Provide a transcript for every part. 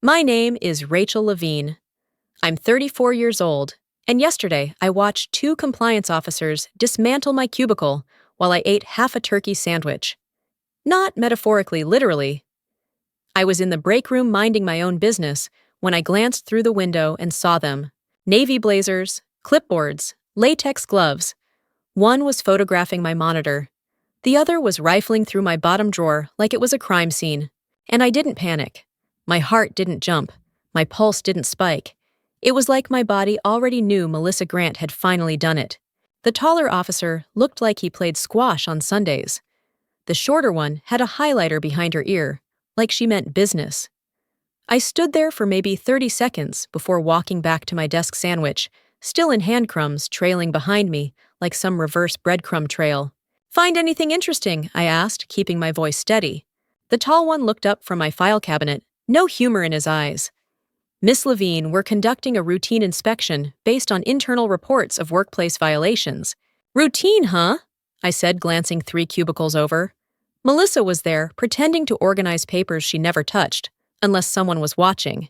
My name is Rachel Levine. I'm 34 years old, and yesterday I watched two compliance officers dismantle my cubicle while I ate half a turkey sandwich. Not metaphorically, literally. I was in the break room minding my own business when I glanced through the window and saw them. Navy blazers, clipboards, latex gloves. One was photographing my monitor. The other was rifling through my bottom drawer like it was a crime scene. And I didn't panic. My heart didn't jump. My pulse didn't spike. It was like my body already knew Melissa Grant had finally done it. The taller officer looked like he played squash on Sundays. The shorter one had a highlighter behind her ear, like she meant business. I stood there for maybe 30 seconds before walking back to my desk sandwich, still in hand crumbs trailing behind me like some reverse breadcrumb trail. "Find anything interesting?" I asked, keeping my voice steady. The tall one looked up from my file cabinet, no humor in his eyes. "Miss Levine, we're conducting a routine inspection based on internal reports of workplace violations." "Routine, huh?" I said, glancing 3 cubicles over. Melissa was there, pretending to organize papers she never touched, unless someone was watching.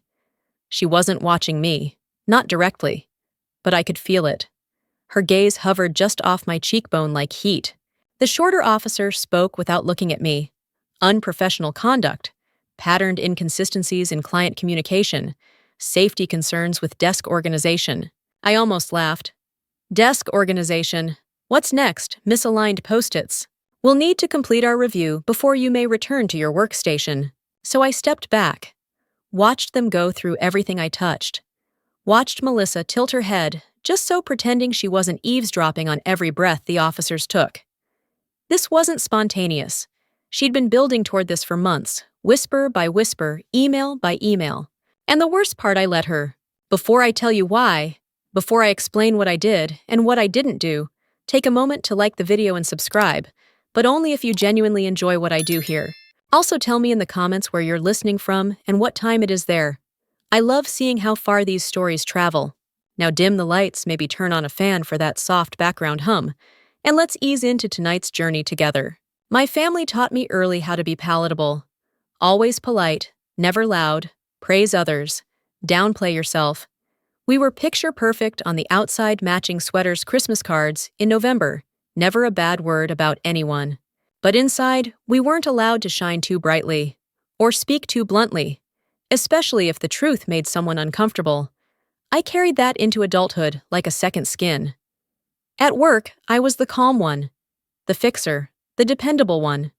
She wasn't watching me, not directly, but I could feel it. Her gaze hovered just off my cheekbone like heat. The shorter officer spoke without looking at me. Unprofessional conduct, patterned inconsistencies in client communication, safety concerns with desk organization. I almost laughed. Desk organization. What's next? Misaligned post-its. "We'll need to complete our review before you may return to your workstation." So I stepped back, watched them go through everything I touched, watched Melissa tilt her head, just so pretending she wasn't eavesdropping on every breath the officers took. This wasn't spontaneous. She'd been building toward this for months, whisper by whisper, email by email. And the worst part, I let her. Before I tell you why, before I explain what I did and what I didn't do, take a moment to like the video and subscribe, but only if you genuinely enjoy what I do here. Also tell me in the comments where you're listening from and what time it is there. I love seeing how far these stories travel. Now dim the lights, maybe turn on a fan for that soft background hum, and let's ease into tonight's journey together. My family taught me early how to be palatable. Always polite, never loud, praise others, downplay yourself. We were picture perfect on the outside, matching sweaters, Christmas cards in November, never a bad word about anyone. But inside, we weren't allowed to shine too brightly or speak too bluntly, especially if the truth made someone uncomfortable. I carried that into adulthood like a second skin. At work, I was the calm one, the fixer, the dependable one.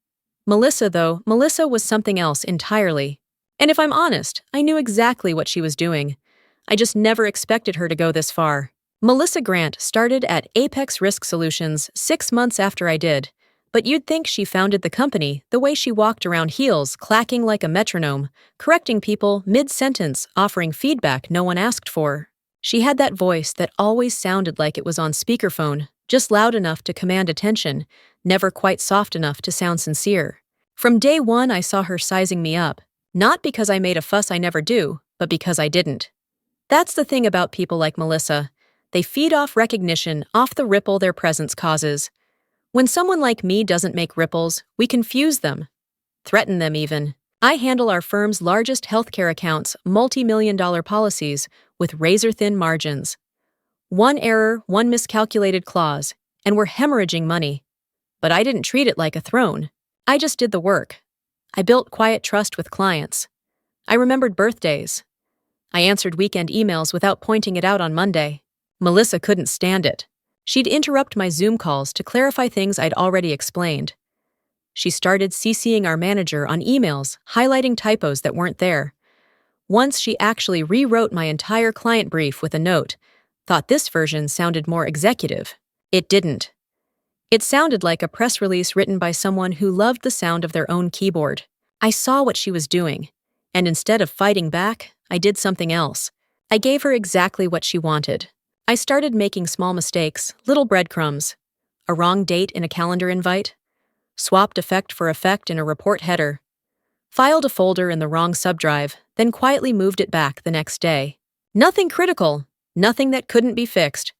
Melissa was something else entirely. And if I'm honest, I knew exactly what she was doing. I just never expected her to go this far. Melissa Grant started at Apex Risk Solutions 6 months after I did, but you'd think she founded the company the way she walked around heels, clacking like a metronome, correcting people mid-sentence, offering feedback no one asked for. She had that voice that always sounded like it was on speakerphone, just loud enough to command attention, never quite soft enough to sound sincere. From day one, I saw her sizing me up, not because I made a fuss I never do, but because I didn't. That's the thing about people like Melissa. They feed off recognition, off the ripple their presence causes. When someone like me doesn't make ripples, we confuse them, threaten them even. I handle our firm's largest healthcare accounts, multi-million-dollar policies, with razor-thin margins. One error, one miscalculated clause, and we're hemorrhaging money. But I didn't treat it like a throne. I just did the work. I built quiet trust with clients. I remembered birthdays. I answered weekend emails without pointing it out on Monday. Melissa couldn't stand it. She'd interrupt my Zoom calls to clarify things I'd already explained. She started CCing our manager on emails, highlighting typos that weren't there. Once she actually rewrote my entire client brief with a note, thought this version sounded more executive. It didn't. It sounded like a press release written by someone who loved the sound of their own keyboard. I saw what she was doing, and instead of fighting back, I did something else. I gave her exactly what she wanted. I started making small mistakes, little breadcrumbs. A wrong date in a calendar invite, swapped effect for effect in a report header, filed a folder in the wrong subdrive, then quietly moved it back the next day. Nothing critical, nothing that couldn't be fixed.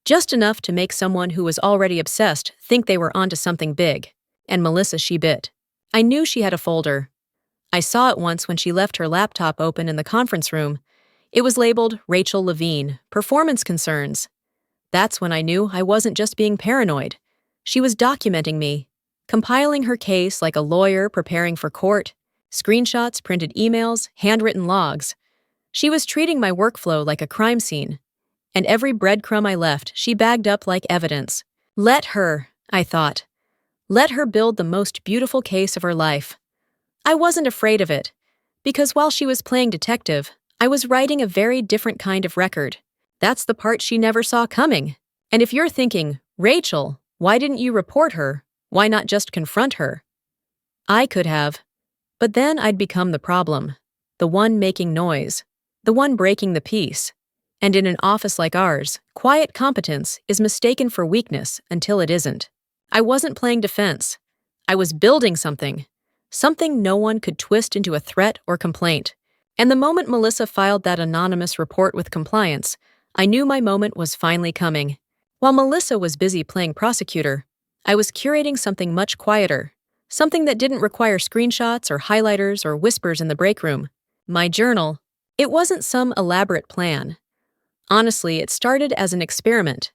Just enough to make someone who was already obsessed think they were onto something big. And Melissa, she bit. I knew she had a folder. I saw it once when she left her laptop open in the conference room. It was labeled Rachel Levine, Performance Concerns. That's when I knew I wasn't just being paranoid. She was documenting me, compiling her case like a lawyer preparing for court, screenshots, printed emails, handwritten logs. She was treating my workflow like a crime scene, and every breadcrumb I left, she bagged up like evidence. Let her, I thought. Let her build the most beautiful case of her life. I wasn't afraid of it, because while she was playing detective, I was writing a very different kind of record. That's the part she never saw coming. And if you're thinking, Rachel, why didn't you report her? Why not just confront her? I could have. But then I'd become the problem, the one making noise, the one breaking the peace. And in an office like ours, quiet competence is mistaken for weakness until it isn't. I wasn't playing defense. I was building something no one could twist into a threat or complaint. And the moment Melissa filed that anonymous report with compliance, I knew my moment was finally coming. While Melissa was busy playing prosecutor, I was curating something much quieter, something that didn't require screenshots or highlighters or whispers in the break room. My journal. It wasn't some elaborate plan. Honestly, it started as an experiment.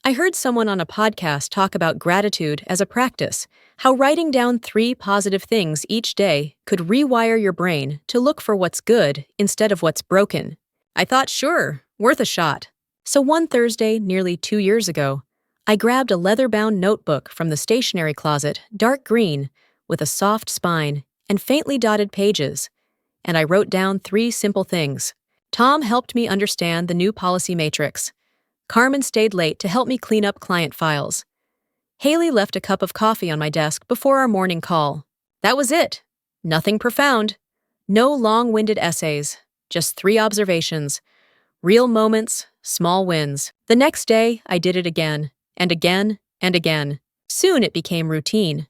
I heard someone on a podcast talk about gratitude as a practice, how writing down 3 positive things each day could rewire your brain to look for what's good instead of what's broken. I thought, sure, worth a shot. So one Thursday, nearly 2 years ago, I grabbed a leather-bound notebook from the stationery closet, dark green, with a soft spine and faintly dotted pages, and I wrote down 3 simple things. Tom helped me understand the new policy matrix. Carmen stayed late to help me clean up client files. Haley left a cup of coffee on my desk before our morning call. That was it. Nothing profound. No long-winded essays. Just 3 observations. Real moments, small wins. The next day, I did it again, and again, and again. Soon it became routine.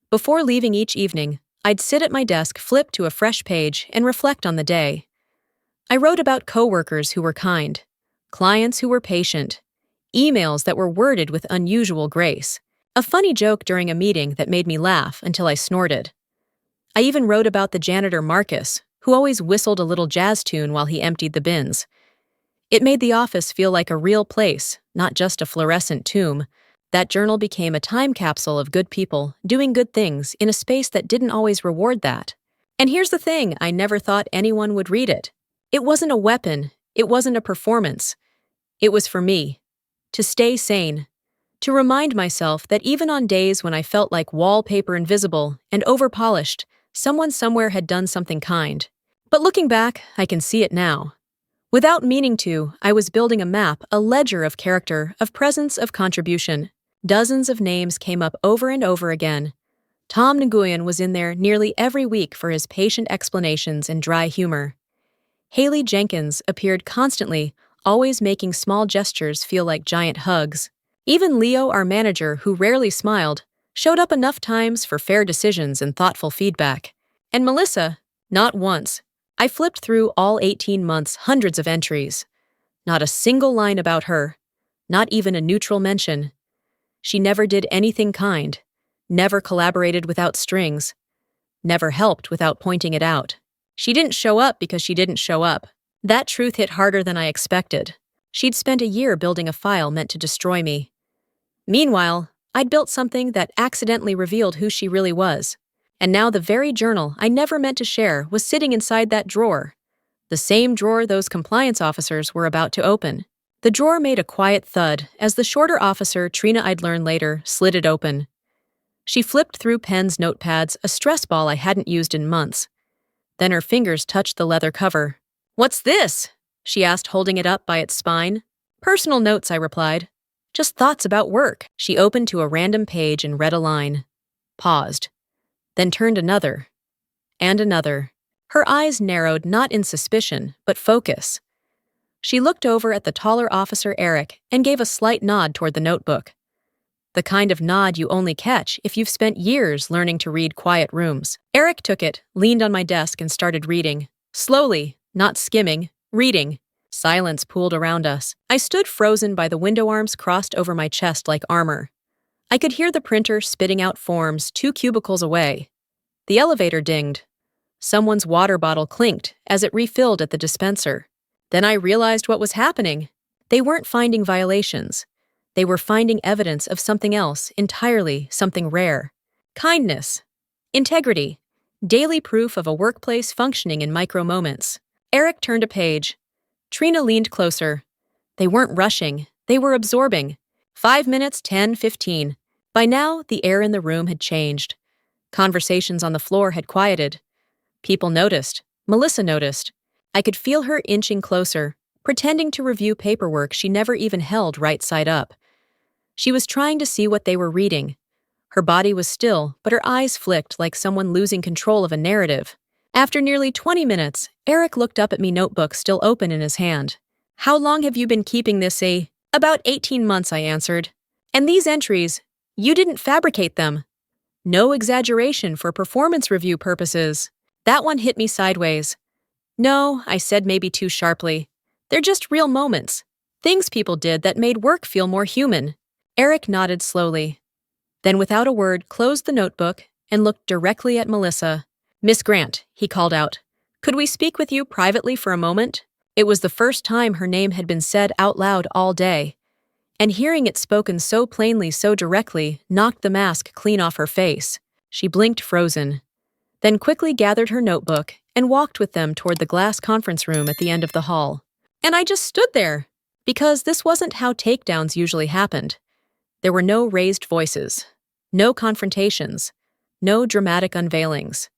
Before leaving each evening, I'd sit at my desk, flip to a fresh page, and reflect on the day. I wrote about coworkers who were kind, clients who were patient, emails that were worded with unusual grace, a funny joke during a meeting that made me laugh until I snorted. I even wrote about the janitor Marcus, who always whistled a little jazz tune while he emptied the bins. It made the office feel like a real place, not just a fluorescent tomb. That journal became a time capsule of good people doing good things in a space that didn't always reward that. And here's the thing, I never thought anyone would read it. It wasn't a weapon. It wasn't a performance. It was for me. To stay sane. To remind myself that even on days when I felt like wallpaper invisible and overpolished, someone somewhere had done something kind. But looking back, I can see it now. Without meaning to, I was building a map, a ledger of character, of presence, of contribution. Dozens of names came up over and over again. Tom Nguyen was in there nearly every week for his patient explanations and dry humor. Haley Jenkins appeared constantly, always making small gestures feel like giant hugs. Even Leo, our manager, who rarely smiled, showed up enough times for fair decisions and thoughtful feedback. And Melissa, not once. I flipped through all 18 months, hundreds of entries. Not a single line about her. Not even a neutral mention. She never did anything kind. Never collaborated without strings. Never helped without pointing it out. She didn't show up because she didn't show up. That truth hit harder than I expected. She'd spent a year building a file meant to destroy me. Meanwhile, I'd built something that accidentally revealed who she really was. And now the very journal I never meant to share was sitting inside that drawer. The same drawer those compliance officers were about to open. The drawer made a quiet thud as the shorter officer, Trina I'd learn later, slid it open. She flipped through pens, notepads, a stress ball I hadn't used in months. Then her fingers touched the leather cover. "What's this?" she asked, holding it up by its spine. "Personal notes," I replied. "Just thoughts about work." She opened to a random page and read a line. Paused. Then turned another. And another. Her eyes narrowed not in suspicion, but focus. She looked over at the taller officer, Eric, and gave a slight nod toward the notebook. The kind of nod you only catch if you've spent years learning to read quiet rooms. Eric took it, leaned on my desk, and started reading. Slowly, not skimming, reading. Silence pooled around us. I stood frozen by the window arms crossed over my chest like armor. I could hear the printer spitting out forms 2 cubicles away. The elevator dinged. Someone's water bottle clinked as it refilled at the dispenser. Then I realized what was happening. They weren't finding violations. They were finding evidence of something else entirely, something rare. Kindness. Integrity. Daily proof of a workplace functioning in micro moments. Eric turned a page. Trina leaned closer. They weren't rushing. They were absorbing. 5 minutes, 10, 15. By now, the air in the room had changed. Conversations on the floor had quieted. People noticed. Melissa noticed. I could feel her inching closer, pretending to review paperwork she never even held right side up. She was trying to see what they were reading. Her body was still, but her eyes flicked like someone losing control of a narrative. After nearly 20 minutes, Eric looked up at me, notebook still open in his hand. "How long have you been keeping this, eh?" "About 18 months, I answered. "And these entries, you didn't fabricate them." "No exaggeration for performance review purposes." That one hit me sideways. "No," I said, maybe too sharply. "They're just real moments. Things people did that made work feel more human." Eric nodded slowly. Then without a word, closed the notebook and looked directly at Melissa. "Miss Grant," he called out, "could we speak with you privately for a moment?" It was the first time her name had been said out loud all day, and hearing it spoken so plainly, so directly, knocked the mask clean off her face. She blinked, frozen, then quickly gathered her notebook and walked with them toward the glass conference room at the end of the hall. And I just stood there, because this wasn't how takedowns usually happened. There were no raised voices, no confrontations, no dramatic unveilings.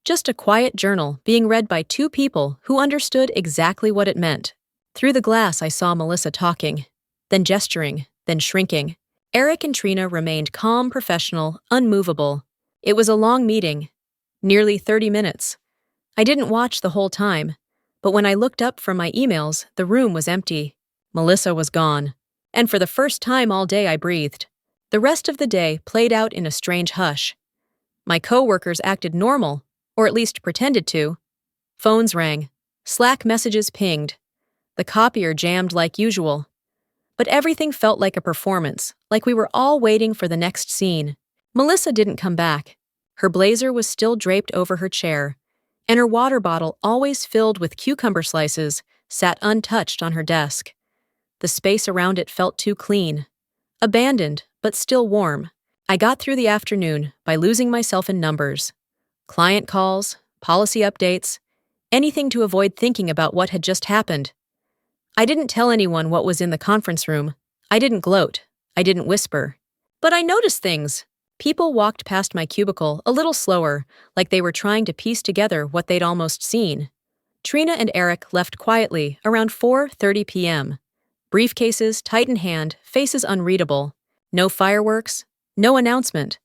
Just a quiet journal being read by two people who understood exactly what it meant. Through the glass, I saw Melissa talking, then gesturing, then shrinking. Eric and Trina remained calm, professional, unmovable. It was a long meeting, nearly 30 minutes. I didn't watch the whole time, but when I looked up from my emails, the room was empty. Melissa was gone. And for the first time all day, I breathed. The rest of the day played out in a strange hush. My coworkers acted normal, or at least pretended to. Phones rang. Slack messages pinged. The copier jammed like usual. But everything felt like a performance, like we were all waiting for the next scene. Melissa didn't come back. Her blazer was still draped over her chair, and her water bottle, always filled with cucumber slices, sat untouched on her desk. The space around it felt too clean. Abandoned, but still warm. I got through the afternoon by losing myself in numbers. Client calls, policy updates, anything to avoid thinking about what had just happened. I didn't tell anyone what was in the conference room. I didn't gloat. I didn't whisper. But I noticed things. People walked past my cubicle a little slower, like they were trying to piece together what they'd almost seen. Trina and Eric left quietly around 4:30 p.m. Briefcases tight in hand, faces unreadable. No fireworks, no announcement.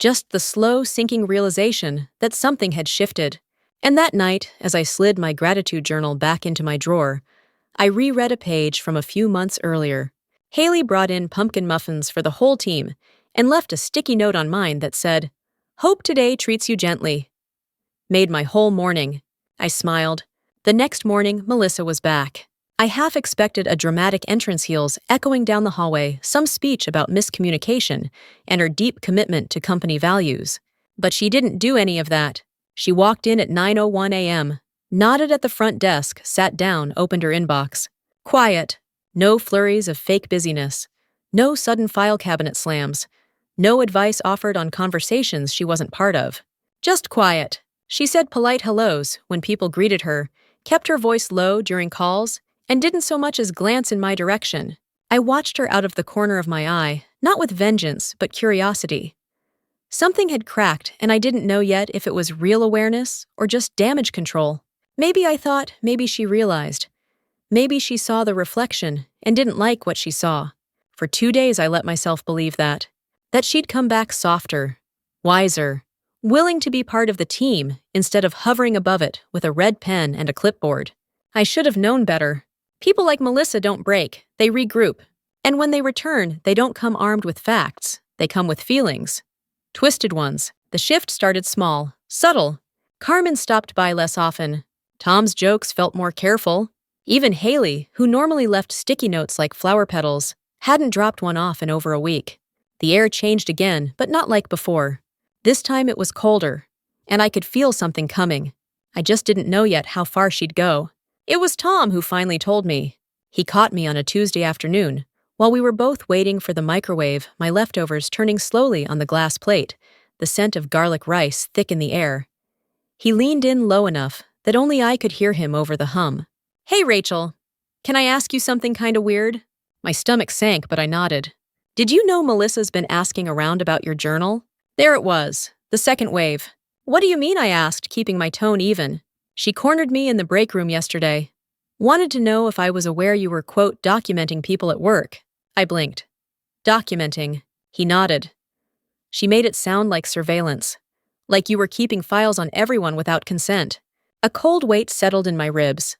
Just the slow, sinking realization that something had shifted. And that night, as I slid my gratitude journal back into my drawer, I reread a page from a few months earlier. Haley brought in pumpkin muffins for the whole team and left a sticky note on mine that said, "Hope today treats you gently." Made my whole morning. I smiled. The next morning, Melissa was back. I half expected a dramatic entrance heels echoing down the hallway, some speech about miscommunication and her deep commitment to company values. But she didn't do any of that. She walked in at 9:01 a.m., nodded at the front desk, sat down, opened her inbox. Quiet. No flurries of fake busyness. No sudden file cabinet slams. No advice offered on conversations she wasn't part of. Just quiet. She said polite hellos when people greeted her, kept her voice low during calls, and didn't so much as glance in my direction. I watched her out of the corner of my eye, not with vengeance, but curiosity. Something had cracked, and I didn't know yet if it was real awareness or just damage control. Maybe I thought, maybe she realized. Maybe she saw the reflection and didn't like what she saw. For 2 days I let myself believe that. That she'd come back softer, wiser, willing to be part of the team instead of hovering above it with a red pen and a clipboard. I should have known better. People like Melissa don't break, they regroup. And when they return, they don't come armed with facts, they come with feelings. Twisted ones. The shift started small, subtle. Carmen stopped by less often. Tom's jokes felt more careful. Even Haley, who normally left sticky notes like flower petals, hadn't dropped one off in over a week. The air changed again, but not like before. This time it was colder, and I could feel something coming. I just didn't know yet how far she'd go. It was Tom who finally told me. He caught me on a Tuesday afternoon, while we were both waiting for the microwave, my leftovers turning slowly on the glass plate, the scent of garlic rice thick in the air. He leaned in low enough that only I could hear him over the hum. "Hey, Rachel, can I ask you something kinda weird?" My stomach sank, but I nodded. "Did you know Melissa's been asking around about your journal?" There it was, the second wave. "What do you mean?" I asked, keeping my tone even. "She cornered me in the break room yesterday. Wanted to know if I was aware you were, quote, documenting people at work." I blinked. "Documenting." He nodded. "She made it sound like surveillance. Like you were keeping files on everyone without consent." A cold weight settled in my ribs.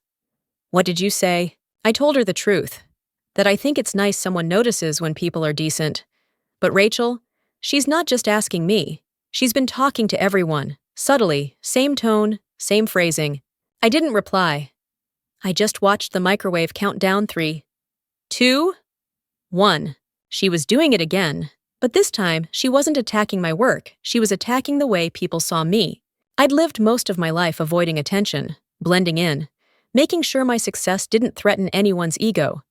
"What did you say?" I told her the truth. That I think it's nice someone notices when people are decent. But Rachel, she's not just asking me. She's been talking to everyone, subtly, same tone, same phrasing. I didn't reply. I just watched the microwave count down 3, 2, 1. She was doing it again, but this time she wasn't attacking my work, she was attacking the way people saw me. I'd lived most of my life avoiding attention, blending in, making sure my success didn't threaten anyone's ego.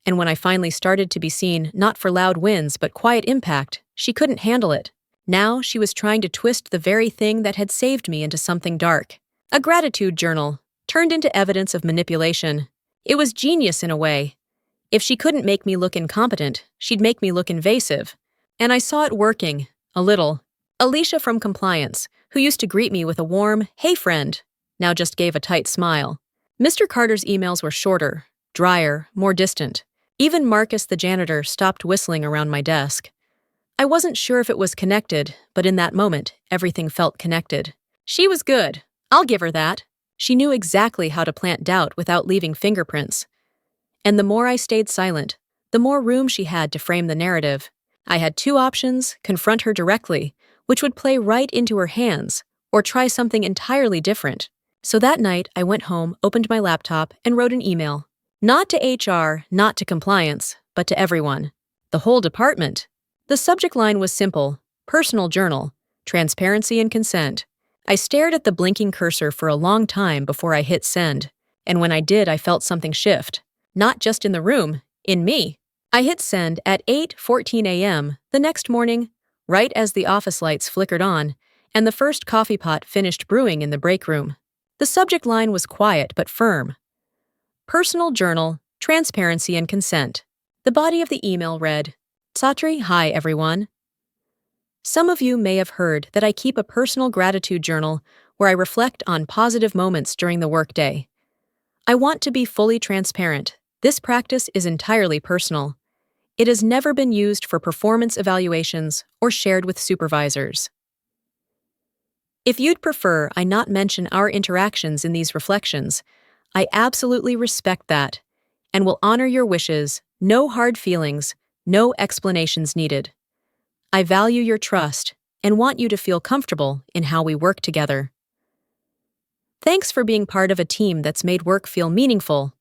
And when I finally started to be seen not for loud wins but quiet impact, she couldn't handle it. Now she was trying to twist the very thing that had saved me into something dark. A gratitude journal, turned into evidence of manipulation. It was genius in a way. If she couldn't make me look incompetent, she'd make me look invasive. And I saw it working, a little. Alicia from compliance, who used to greet me with a warm, "Hey friend," now just gave a tight smile. Mr. Carter's emails were shorter, drier, more distant. Even Marcus the janitor stopped whistling around my desk. I wasn't sure if it was connected, but in that moment, everything felt connected. She was good. I'll give her that. She knew exactly how to plant doubt without leaving fingerprints. And the more I stayed silent, the more room she had to frame the narrative. I had 2 options: confront her directly, which would play right into her hands, or try something entirely different. So that night, I went home, opened my laptop, and wrote an email. Not to HR, not to compliance, but to everyone. The whole department. The subject line was simple: personal journal, transparency and consent. I stared at the blinking cursor for a long time before I hit send, and when I did, I felt something shift. Not just in the room, in me. I hit send at 8:14 a.m. the next morning, right as the office lights flickered on, and the first coffee pot finished brewing in the break room. The subject line was quiet but firm. Personal journal, transparency and consent. The body of the email read, "Satri, hi everyone. Some of you may have heard that I keep a personal gratitude journal where I reflect on positive moments during the workday. I want to be fully transparent. This practice is entirely personal. It has never been used for performance evaluations or shared with supervisors. If you'd prefer I not mention our interactions in these reflections, I absolutely respect that and will honor your wishes, no hard feelings, no explanations needed. I value your trust and want you to feel comfortable in how we work together. Thanks for being part of a team that's made work feel meaningful.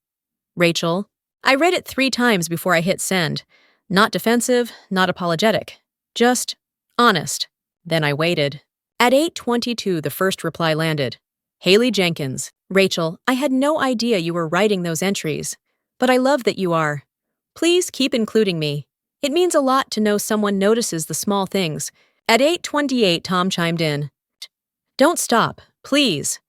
Rachel." I read it 3 times before I hit send. Not defensive, not apologetic. Just honest. Then I waited. At 8:22, the first reply landed. "Haley Jenkins. Rachel, I had no idea you were writing those entries, but I love that you are. Please keep including me. It means a lot to know someone notices the small things." At 8:28, Tom chimed in. "Don't stop, please.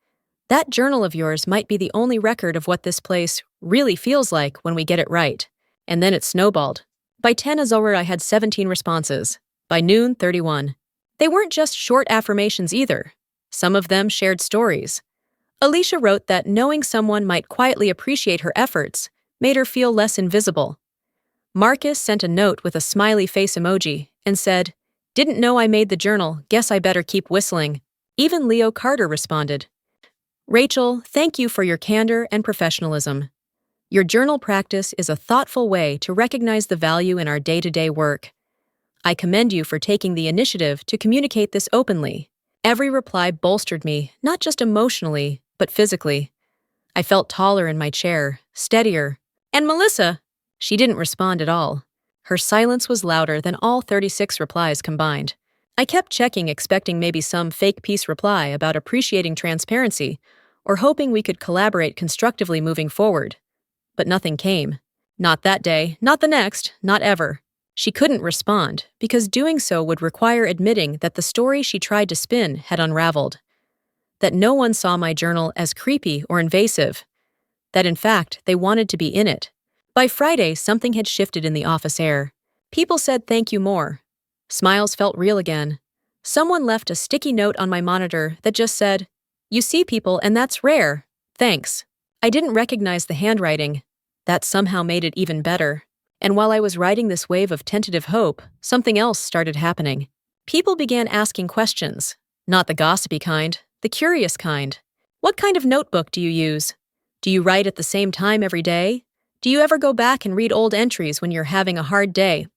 That journal of yours might be the only record of what this place really feels like when we get it right." And then it snowballed. By 10 Azor, I had 17 responses. By noon, 31. They weren't just short affirmations either. Some of them shared stories. Alicia wrote that knowing someone might quietly appreciate her efforts made her feel less invisible. Marcus sent a note with a smiley face emoji and said, "Didn't know I made the journal, guess I better keep whistling." Even Leo Carter responded. "Rachel, thank you for your candor and professionalism. Your journal practice is a thoughtful way to recognize the value in our day-to-day work. I commend you for taking the initiative to communicate this openly." Every reply bolstered me, not just emotionally, but physically. I felt taller in my chair, steadier. And Melissa? She didn't respond at all. Her silence was louder than all 36 replies combined. I kept checking, expecting maybe some fake piece reply about appreciating transparency, or hoping we could collaborate constructively moving forward. But nothing came. Not that day, not the next, not ever. She couldn't respond, because doing so would require admitting that the story she tried to spin had unraveled. That no one saw my journal as creepy or invasive. That in fact, they wanted to be in it. By Friday, something had shifted in the office air. People said thank you more. Smiles felt real again. Someone left a sticky note on my monitor that just said, "You see people and that's rare. Thanks." I didn't recognize the handwriting. That somehow made it even better. And while I was riding this wave of tentative hope, something else started happening. People began asking questions. Not the gossipy kind, the curious kind. What kind of notebook do you use? Do you write at the same time every day? Do you ever go back and read old entries when you're having a hard day?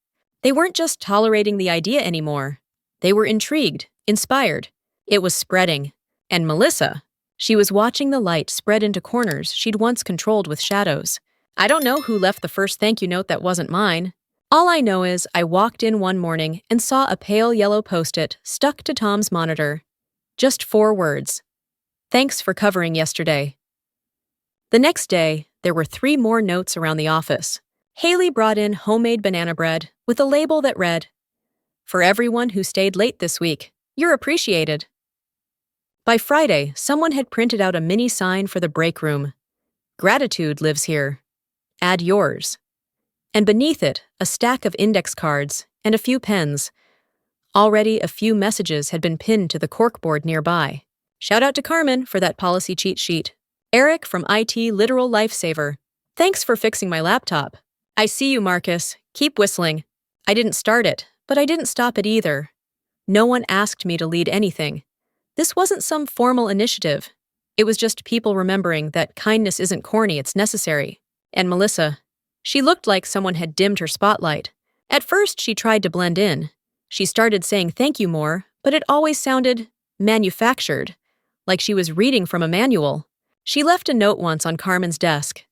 They weren't just tolerating the idea anymore. They were intrigued, inspired. It was spreading. And Melissa, she was watching the light spread into corners she'd once controlled with shadows. I don't know who left the first thank you note that wasn't mine. All I know is I walked in one morning and saw a pale yellow post-it stuck to Tom's monitor. Just 4 words. Thanks for covering yesterday. The next day, there were 3 more notes around the office. Haley brought in homemade banana bread with a label that read, "For everyone who stayed late this week, you're appreciated." By Friday, someone had printed out a mini sign for the break room. "Gratitude lives here. Add yours." And beneath it, a stack of index cards and a few pens. Already a few messages had been pinned to the corkboard nearby. Shout out to Carmen for that policy cheat sheet. Eric from IT Literal Lifesaver. Thanks for fixing my laptop. I see you, Marcus. Keep whistling. I didn't start it, but I didn't stop it either. No one asked me to lead anything. This wasn't some formal initiative. It was just people remembering that kindness isn't corny, it's necessary. And Melissa, she looked like someone had dimmed her spotlight. At first, she tried to blend in. She started saying thank you more, but it always sounded manufactured, like she was reading from a manual. She left a note once on Carmen's desk.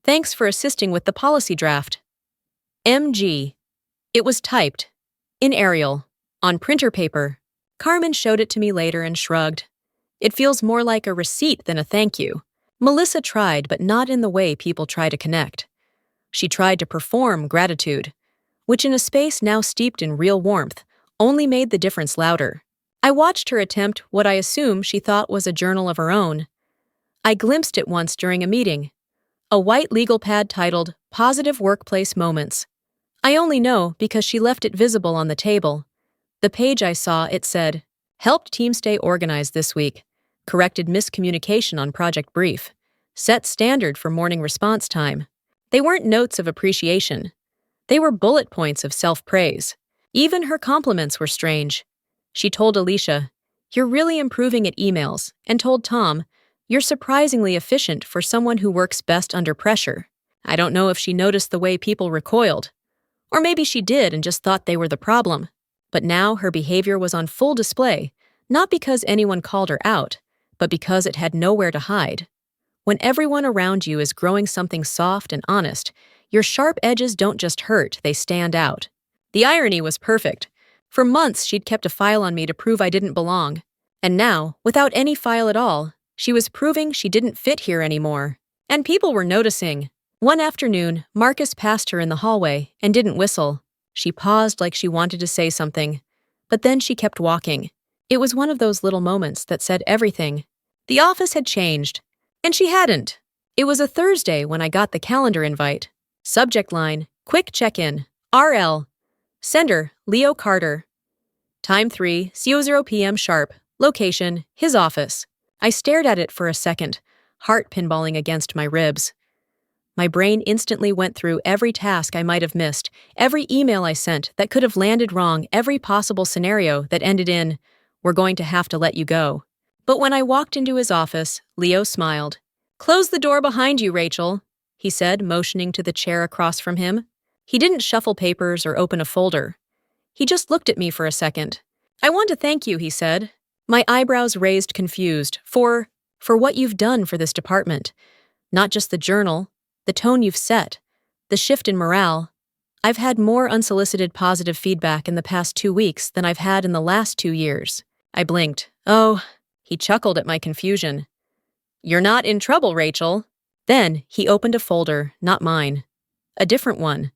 "Thanks for assisting with the policy draft. MG." It was typed, in Arial, on printer paper. Carmen showed it to me later and shrugged. It feels more like a receipt than a thank you. Melissa tried, but not in the way people try to connect. She tried to perform gratitude, which in a space now steeped in real warmth, only made the difference louder. I watched her attempt what I assume she thought was a journal of her own. I glimpsed it once during a meeting. A white legal pad titled Positive Workplace Moments. I only know because she left it visible on the table. The page I saw, it said, "Helped team stay organized this week. Corrected miscommunication on project brief. Set standard for morning response time." They weren't notes of appreciation. They were bullet points of self-praise. Even her compliments were strange. She told Alicia, "You're really improving at emails," and told Tom, "You're surprisingly efficient for someone who works best under pressure." I don't know if she noticed the way people recoiled. Or maybe she did and just thought they were the problem. But now her behavior was on full display, not because anyone called her out, but because it had nowhere to hide. When everyone around you is growing something soft and honest, your sharp edges don't just hurt, they stand out. The irony was perfect. For months, she'd kept a file on me to prove I didn't belong. And now, without any file at all, she was proving she didn't fit here anymore. And people were noticing. One afternoon, Marcus passed her in the hallway and didn't whistle. She paused like she wanted to say something, but then she kept walking. It was one of those little moments that said everything. The office had changed, and she hadn't. It was a Thursday when I got the calendar invite. Subject line, quick check-in, RL. Sender, Leo Carter. Time 3:00 p.m. sharp. Location, his office. I stared at it for a second, heart pinballing against my ribs. My brain instantly went through every task I might have missed, every email I sent that could have landed wrong, every possible scenario that ended in, "We're going to have to let you go." But when I walked into his office, Leo smiled. "Close the door behind you, Rachel," he said, motioning to the chair across from him. He didn't shuffle papers or open a folder. He just looked at me for a second. "I want to thank you," he said. My eyebrows raised confused, for what you've done for this department. Not just the journal, the tone you've set, the shift in morale. I've had more unsolicited positive feedback in the past 2 weeks than I've had in the last 2 years. I blinked. "Oh," he chuckled at my confusion. "You're not in trouble, Rachel." Then he opened a folder, not mine. A different one.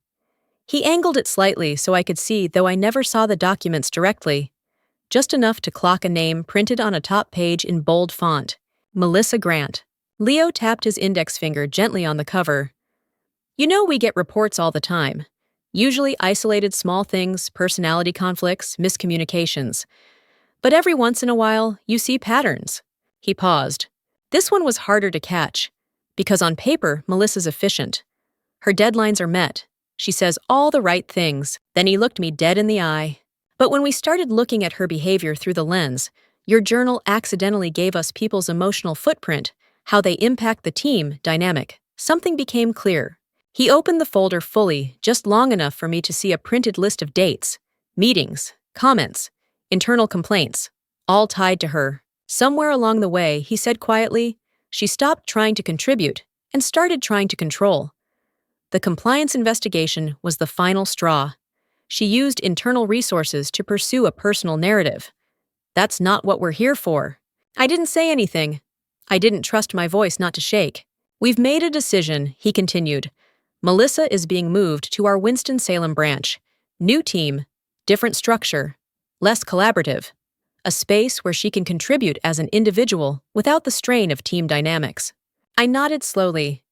He angled it slightly so I could see, though I never saw the documents directly. Just enough to clock a name printed on a top page in bold font. Melissa Grant. Leo tapped his index finger gently on the cover. "You know, we get reports all the time. Usually isolated small things, personality conflicts, miscommunications. But every once in a while, you see patterns." He paused. This one was harder to catch, because on paper, Melissa's efficient. Her deadlines are met. She says all the right things. Then he looked me dead in the eye. "But when we started looking at her behavior through the lens, your journal accidentally gave us people's emotional footprint, how they impact the team dynamic. Something became clear." He opened the folder fully, just long enough for me to see a printed list of dates, meetings, comments, internal complaints, all tied to her. Somewhere along the way, he said quietly, she stopped trying to contribute and started trying to control. The compliance investigation was the final straw. She used internal resources to pursue a personal narrative. That's not what we're here for. I didn't say anything. I didn't trust my voice not to shake. "We've made a decision," he continued. "Melissa is being moved to our Winston-Salem branch. New team, different structure, less collaborative. A space where she can contribute as an individual without the strain of team dynamics." I nodded slowly.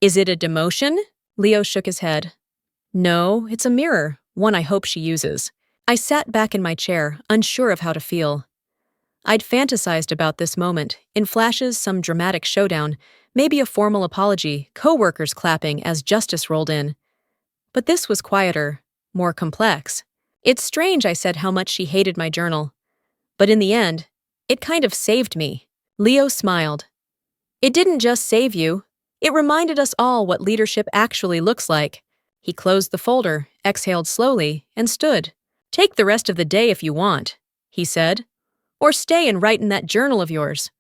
"Is it a demotion?" Leo shook his head. "No, it's a mirror, one I hope she uses." I sat back in my chair, unsure of how to feel. I'd fantasized about this moment, in flashes some dramatic showdown, maybe a formal apology, coworkers clapping as justice rolled in. But this was quieter, more complex. "It's strange," I said, "how much she hated my journal. But in the end, it kind of saved me." Leo smiled. "It didn't just save you. It reminded us all what leadership actually looks like." He closed the folder, exhaled slowly, and stood. "Take the rest of the day if you want," he said. "Or stay and write in that journal of yours.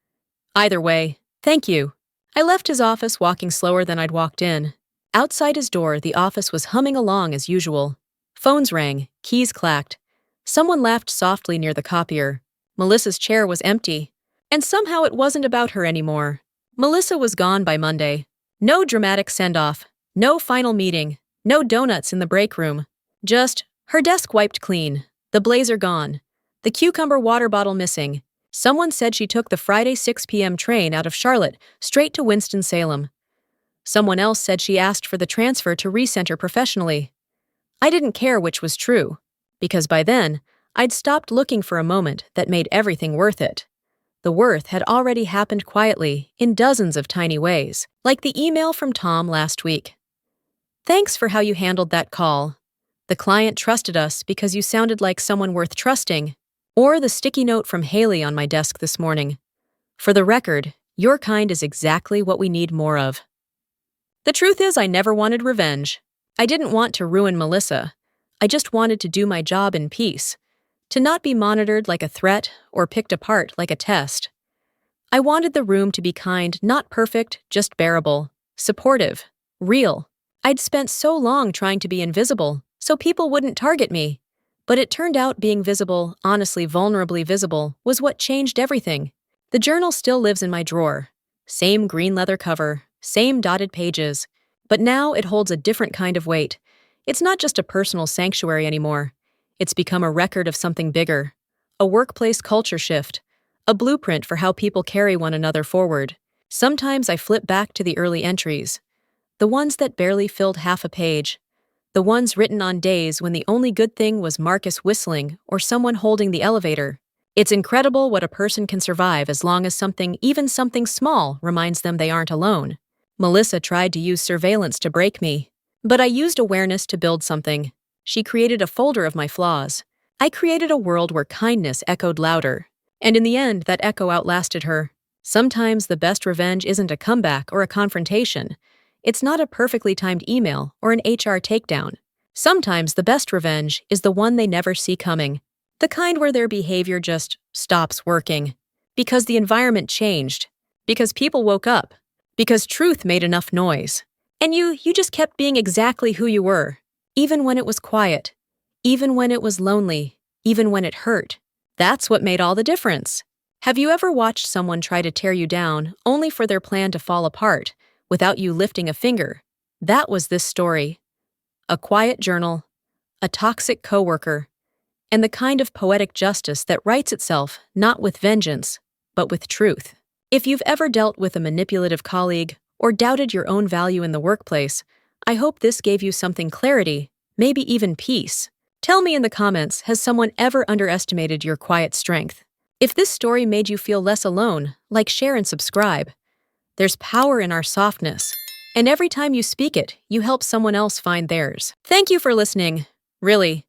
Either way, thank you." I left his office walking slower than I'd walked in. Outside his door, the office was humming along as usual. Phones rang, keys clacked. Someone laughed softly near the copier. Melissa's chair was empty. And somehow it wasn't about her anymore. Melissa was gone by Monday. No dramatic send-off, no final meeting, no donuts in the break room. Just her desk wiped clean, the blazer gone, the cucumber water bottle missing. Someone said she took the Friday 6 p.m. train out of Charlotte straight to Winston-Salem. Someone else said she asked for the transfer to recenter professionally. I didn't care which was true, because by then, I'd stopped looking for a moment that made everything worth it. The worth had already happened quietly, in dozens of tiny ways, like the email from Tom last week. "Thanks for how you handled that call. The client trusted us because you sounded like someone worth trusting." Or the sticky note from Haley on my desk this morning. "For the record, your kind is exactly what we need more of." The truth is, I never wanted revenge. I didn't want to ruin Melissa. I just wanted to do my job in peace, to not be monitored like a threat or picked apart like a test. I wanted the room to be kind, not perfect, just bearable, supportive, real. I'd spent so long trying to be invisible, so people wouldn't target me. But it turned out being visible, honestly vulnerably visible, was what changed everything. The journal still lives in my drawer. Same green leather cover, same dotted pages. But now it holds a different kind of weight. It's not just a personal sanctuary anymore. It's become a record of something bigger. A workplace culture shift. A blueprint for how people carry one another forward. Sometimes I flip back to the early entries. The ones that barely filled half a page. The ones written on days when the only good thing was Marcus whistling or someone holding the elevator. It's incredible what a person can survive as long as even something small, reminds them they aren't alone. Melissa tried to use surveillance to break me, but I used awareness to build something. She created a folder of my flaws. I created a world where kindness echoed louder. And in the end, that echo outlasted her. Sometimes the best revenge isn't a comeback or a confrontation. It's not a perfectly timed email or an HR takedown. Sometimes the best revenge is the one they never see coming. The kind where their behavior just stops working. Because the environment changed. Because people woke up. Because truth made enough noise. And you just kept being exactly who you were. Even when it was quiet. Even when it was lonely. Even when it hurt. That's what made all the difference. Have you ever watched someone try to tear you down only for their plan to fall apart without you lifting a finger? That was this story. A quiet journal, a toxic coworker, and the kind of poetic justice that writes itself not with vengeance, but with truth. If you've ever dealt with a manipulative colleague or doubted your own value in the workplace, I hope this gave you something clarity, maybe even peace. Tell me in the comments, has someone ever underestimated your quiet strength? If this story made you feel less alone, like, share, and subscribe. There's power in our softness, and every time you speak it, you help someone else find theirs. Thank you for listening. Really,